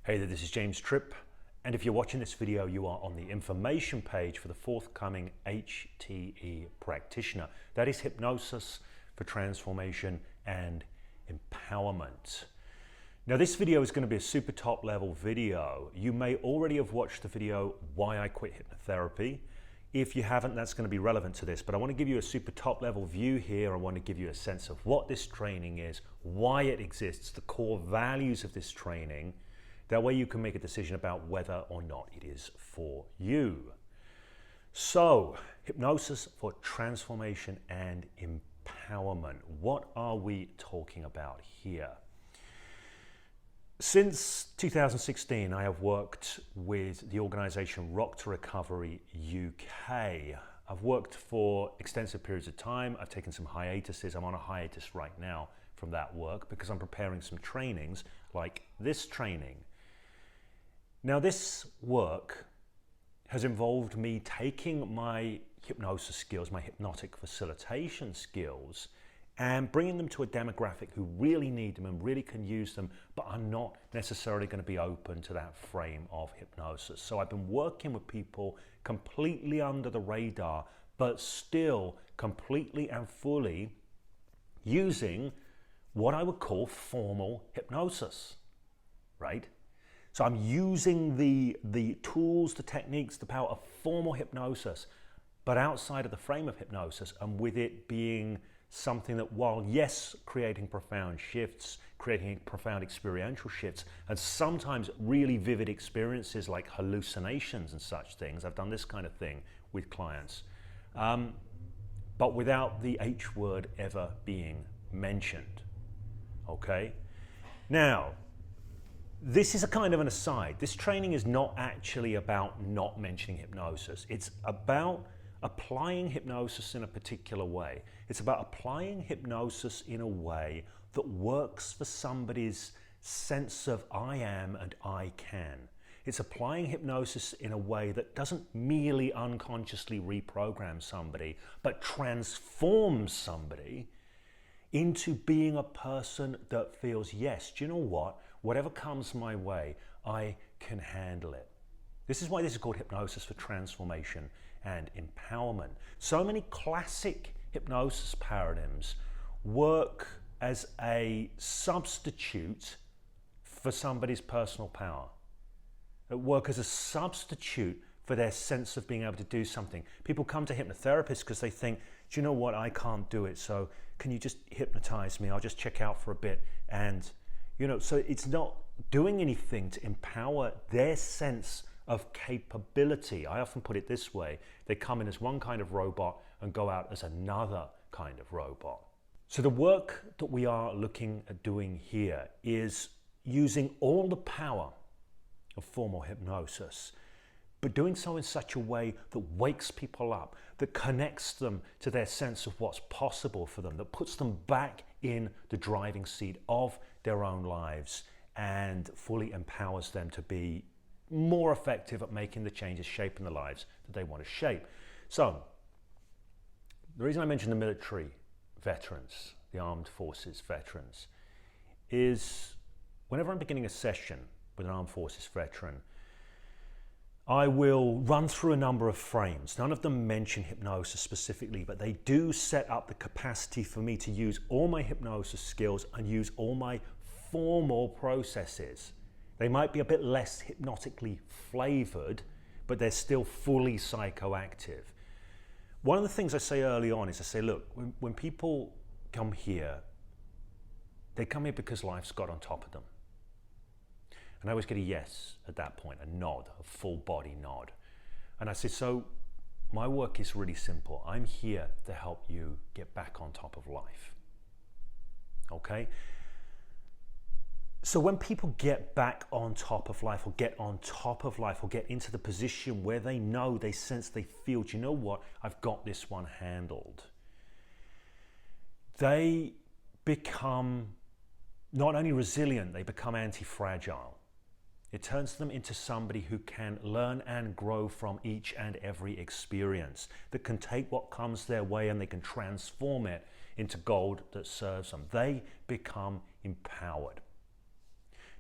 Hey there, this is James Tripp, and if you're watching this video, you are on the information page for the forthcoming HTE practitioner. That is Hypnosis for Transformation and Empowerment. Now this video is going to be a super top level video. You may already have watched the video, Why I Quit Hypnotherapy. If you haven't, that's going to be relevant to this, but I want to give you a super top level view here. I want to give you a sense of what this training is, why it exists, the core values of this training. That way you can make a decision about whether or not it is for you. So, hypnosis for transformation and empowerment. What are we talking about here? Since 2016, I have worked with the organization Rock to Recovery UK. I've worked for extensive periods of time. I've taken some hiatuses. I'm on a hiatus right now from that work because I'm preparing some trainings like this training. Now this work has involved me taking my hypnosis skills, my hypnotic facilitation skills, and bringing them to a demographic who really need them and really can use them, but are not necessarily going to be open to that frame of hypnosis. So I've been working with people completely under the radar, but still completely and fully using what I would call formal hypnosis, right? So I'm using the tools, the techniques, the power of formal hypnosis, but outside of the frame of hypnosis, and with it being something that, while yes, creating profound shifts, creating profound experiential shifts, and sometimes really vivid experiences like hallucinations and such things. I've done this kind of thing with clients, but without the H word ever being mentioned, okay? Now, this is a kind of an aside. This training is not actually about not mentioning hypnosis. It's about applying hypnosis in a particular way. It's about applying hypnosis in a way that works for somebody's sense of I am and I can. It's applying hypnosis in a way that doesn't merely unconsciously reprogram somebody, but transforms somebody into being a person that feels, yes, do you know what? Whatever comes my way, I can handle it. This is why this is called Hypnosis for Transformation and Empowerment. So many classic hypnosis paradigms work as a substitute for somebody's personal power. They work as a substitute for their sense of being able to do something. People come to hypnotherapists because they think, do you know what, I can't do it, so can you just hypnotize me? I'll just check out for a bit. And you know, so it's not doing anything to empower their sense of capability. I often put it this way: they come in as one kind of robot and go out as another kind of robot. So the work that we are looking at doing here is using all the power of formal hypnosis, but doing so in such a way that wakes people up, that connects them to their sense of what's possible for them, that puts them back in the driving seat of their own lives and fully empowers them to be more effective at making the changes, shaping the lives that they want to shape. So, the reason I mentioned the military veterans, the armed forces veterans, is whenever I'm beginning a session with an armed forces veteran, I will run through a number of frames. None of them mention hypnosis specifically, but they do set up the capacity for me to use all my hypnosis skills and use all my formal processes. They might be a bit less hypnotically flavored, but they're still fully psychoactive. One of the things I say early on is I say, look, when people come here, they come here because life's got on top of them. And I always get a yes at that point, a nod, a full body nod. And I say, so my work is really simple. I'm here to help you get back on top of life. Okay? So when people get back on top of life, or get on top of life, or get into the position where they know, they sense, they feel, do you know what? I've got this one handled. They become not only resilient, they become anti-fragile. It turns them into somebody who can learn and grow from each and every experience, that can take what comes their way and they can transform it into gold that serves them. They become empowered.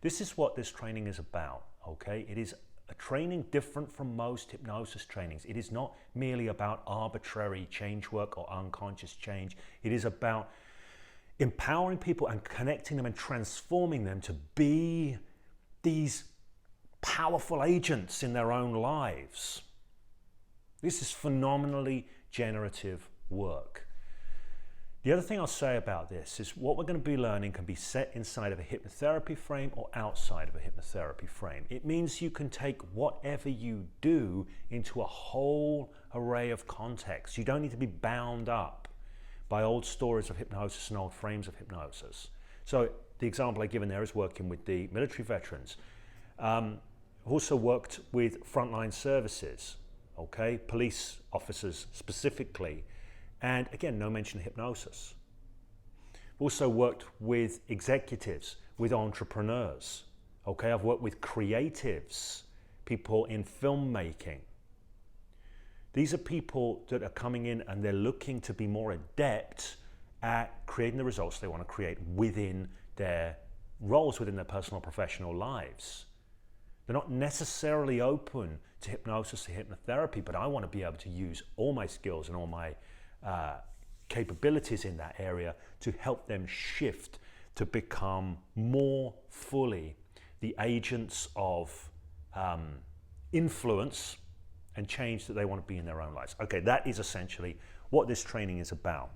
This is what this training is about, okay? It is a training different from most hypnosis trainings. It is not merely about arbitrary change work or unconscious change. It is about empowering people and connecting them and transforming them to be these powerful agents in their own lives. This is phenomenally generative work. The other thing I'll say about this is what we're going to be learning can be set inside of a hypnotherapy frame or outside of a hypnotherapy frame. It means you can take whatever you do into a whole array of contexts. You don't need to be bound up by old stories of hypnosis and old frames of hypnosis. So the example I give in there is working with the military veterans. I've also worked with frontline services, okay, police officers specifically. And again, no mention of hypnosis. Also worked with executives, with entrepreneurs. Okay, I've worked with creatives, people in filmmaking. These are people that are coming in and they're looking to be more adept at creating the results they want to create within their roles, within their personal and professional lives. They're not necessarily open to hypnosis or hypnotherapy, but I want to be able to use all my skills and all my capabilities in that area to help them shift to become more fully the agents of influence and change that they want to be in their own lives. Okay, that is essentially what this training is about.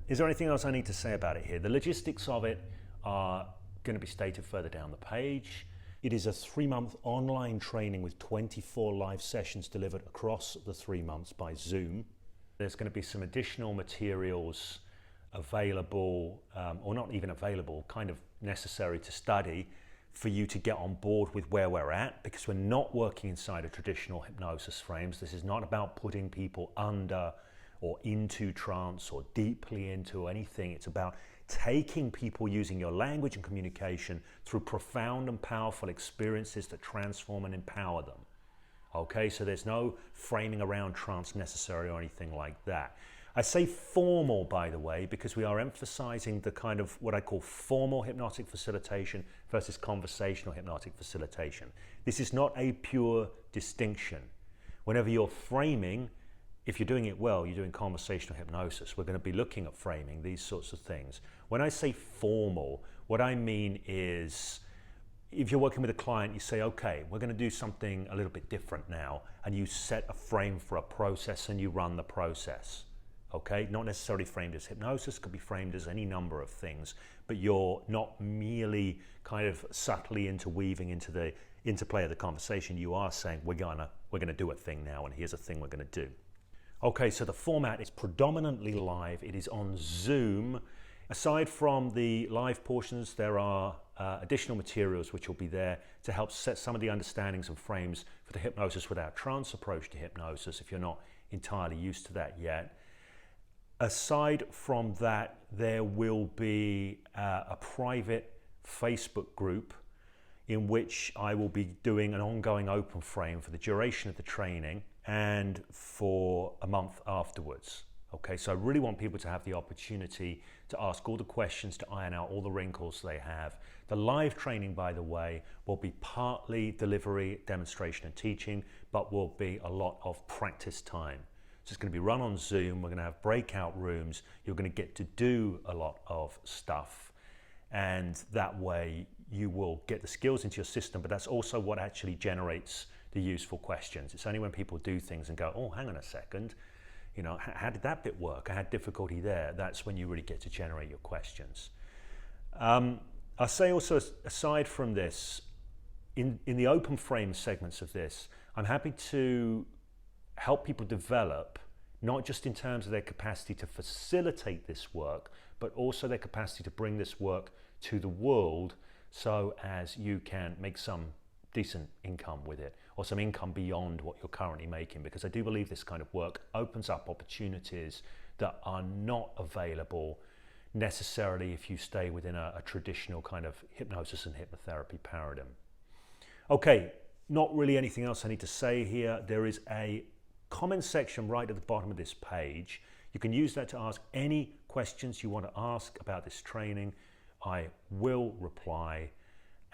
Is there anything else I need to say about it here? The logistics of it are going to be stated further down the page. It is a 3-month online training with 24 live sessions delivered across the 3 months by Zoom. There's going to be some additional materials available, or not even available, kind of necessary to study for you to get on board with where we're at, because we're not working inside of traditional hypnosis frames. This is not about putting people under or into trance or deeply into anything. It's about taking people using your language and communication through profound and powerful experiences that transform and empower them. Okay, so there's no framing around trance necessary or anything like that. I say formal, by the way, because we are emphasizing the kind of what I call formal hypnotic facilitation versus conversational hypnotic facilitation. This is not a pure distinction. Whenever you're framing, if you're doing it well, you're doing conversational hypnosis. We're going to be looking at framing, these sorts of things. When I say formal, what I mean is if you're working with a client, you say, okay, we're going to do something a little bit different now, and you set a frame for a process and you run the process. Okay, not necessarily framed as hypnosis, could be framed as any number of things, but you're not merely kind of subtly interweaving into the interplay of the conversation. You are saying, we're gonna do a thing now, and here's a thing we're gonna do. Okay, so the format is predominantly live. It is on Zoom. Aside from the live portions, there are additional materials which will be there to help set some of the understandings and frames for the hypnosis without trance approach to hypnosis, if you're not entirely used to that yet. Aside from that, there will be a private Facebook group in which I will be doing an ongoing open frame for the duration of the training and for a month afterwards. Okay, so I really want people to have the opportunity to ask all the questions, to iron out all the wrinkles they have. The live training, by the way, will be partly delivery, demonstration and teaching, but will be a lot of practice time. So it's going to be run on Zoom. We're going to have breakout rooms. You're going to get to do a lot of stuff. And that way you will get the skills into your system, but that's also what actually generates the useful questions. It's only when people do things and go, oh, hang on a second, you know, how did that bit work? I had difficulty there. That's when you really get to generate your questions. I'll say also, aside from this, in the open frame segments of this, I'm happy to help people develop, not just in terms of their capacity to facilitate this work, but also their capacity to bring this work to the world so as you can make some decent income with it, or some income beyond what you're currently making, because I do believe this kind of work opens up opportunities that are not available necessarily if you stay within a traditional kind of hypnosis and hypnotherapy paradigm. Okay, not really anything else I need to say here. There is a comment section right at the bottom of this page. You can use that to ask any questions you want to ask about this training I will reply.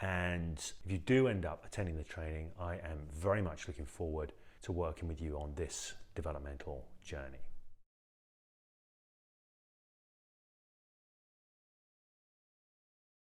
And if you do end up attending the training, I am very much looking forward to working with you on this developmental journey.